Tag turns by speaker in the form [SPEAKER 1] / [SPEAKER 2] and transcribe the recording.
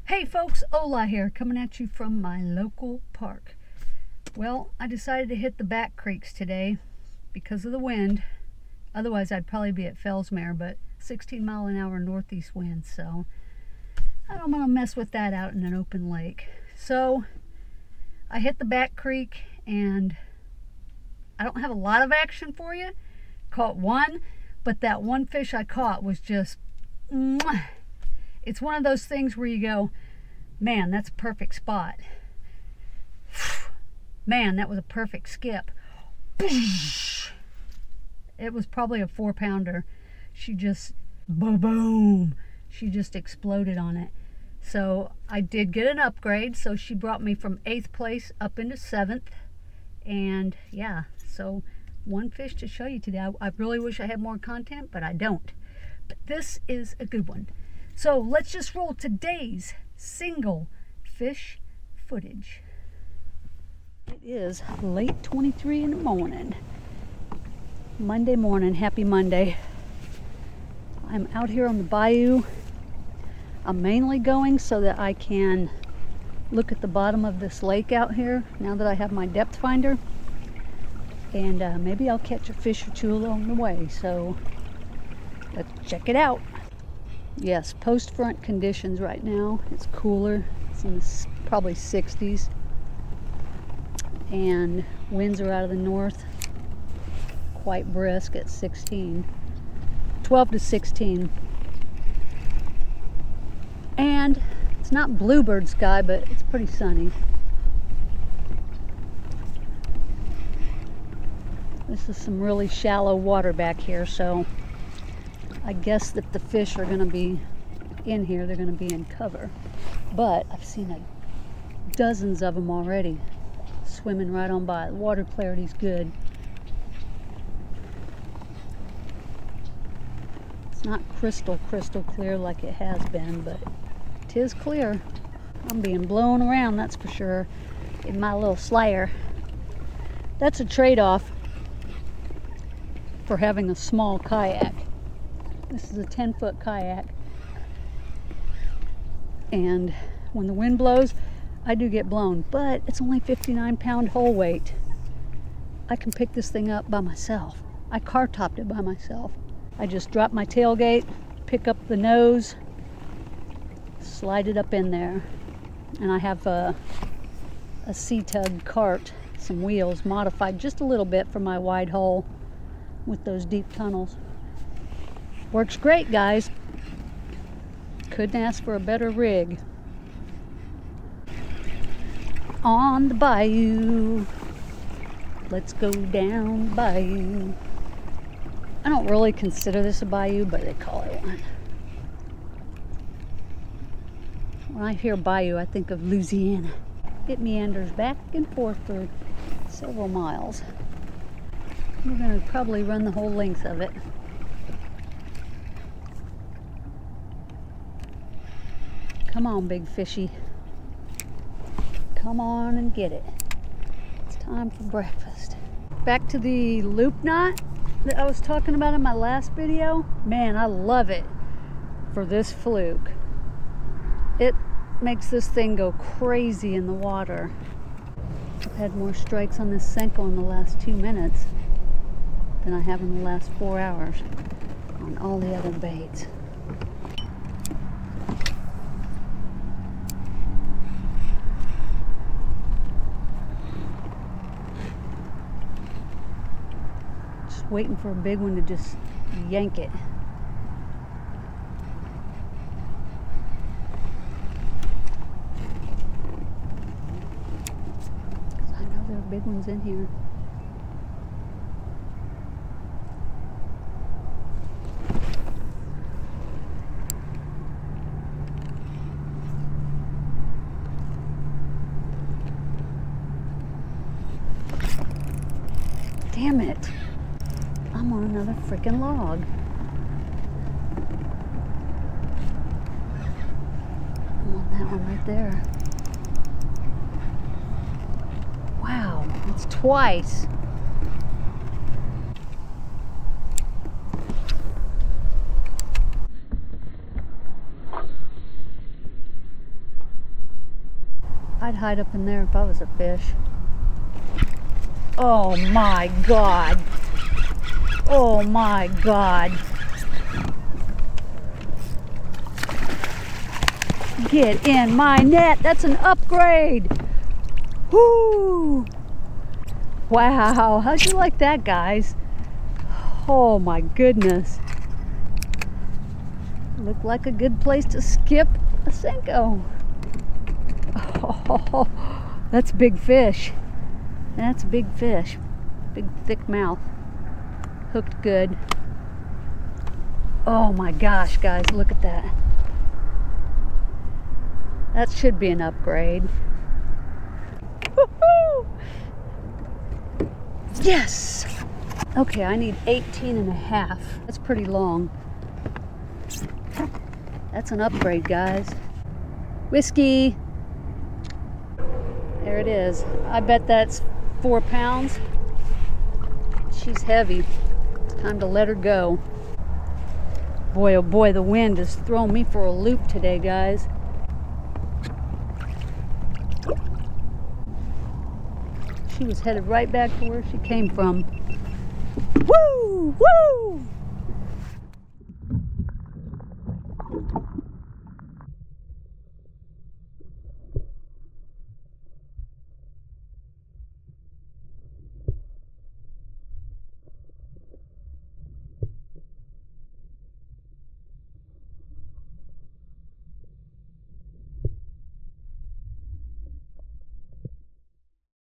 [SPEAKER 1] Hey folks, Ola here, coming at you from my local park. Well, I decided to hit the back creeks today because of the wind. Otherwise I'd probably be at Fellsmere, but 16-mile-an-hour northeast wind, so I don't want to mess with that out in an open lake. So I hit the back creek and I don't have a lot of action for you. Caught one, but that one fish I caught was just mwah. It's one of those things where you go, man, that's a perfect spot. Man, that was a perfect skip. It was probably a 4-pounder. She just, boom, she just exploded on it. So I did get an upgrade. So she brought me from 8th place up into 7th. And yeah, so one fish to show you today. I really wish I had more content, but I don't. But this is a good one. So let's just roll today's single fish footage. It is late 23 in the morning. Monday morning, happy Monday. I'm out here on the bayou. I'm mainly going so that I can look at the bottom of this lake out here now that I have my depth finder. And maybe I'll catch a fish or two along the way. So let's check it out. Yes, post-front conditions right now. It's cooler. It's in the probably 60s. And winds are out of the north. Quite brisk at 16. 12 to 16. And it's not bluebird sky, but it's pretty sunny. This is some really shallow water back here, so I guess that the fish are going to be in here, they're going to be in cover. But I've seen dozens of them already swimming right on by. The water clarity's good. It's not crystal clear like it has been, but it is clear. I'm being blown around, that's for sure, in my little slayer. That's a trade-off for having a small kayak. This is a 10-foot kayak, and when the wind blows, I do get blown, but it's only 59-pound whole weight. I can pick this thing up by myself. I car topped it by myself. I just drop my tailgate, pick up the nose, slide it up in there, and I have a C-Tug cart, some wheels modified just a little bit for my wide hull with those deep tunnels. Works great, guys. Couldn't ask for a better rig. On the bayou. Let's go down the bayou. I don't really consider this a bayou, but they call it one. When I hear bayou, I think of Louisiana. It meanders back and forth for several miles. We're going to probably run the whole length of it. Come on, big fishy. Come on and get it. It's time for breakfast. Back to the loop knot that I was talking about in my last video. Man, I love it for this fluke. It makes this thing go crazy in the water. I've had more strikes on this Senko in the last 2 minutes than I have in the last 4 hours on all the other baits. Waiting for a big one to just yank it. I know there are big ones in here. Damn it. I'm on another freaking log. I'm on that one right there. Wow, that's twice. I'd hide up in there if I was a fish. Oh my God. Oh my God. Get in my net. That's an upgrade. Whoo! Wow, how'd you like that, guys? Oh my goodness. Looked like a good place to skip a Senko. Oh, that's big fish. That's big fish. Big thick mouth. Hooked good. Oh my gosh, guys, look at that. That should be an upgrade. Woohoo! Yes! Okay, I need 18.5. That's pretty long. That's an upgrade, guys. Whiskey. There it is. I bet that's 4 pounds. She's heavy. It's time to let her go. Boy, oh boy, the wind is throwing me for a loop today, guys. She was headed right back to where she came from. Woo! Woo!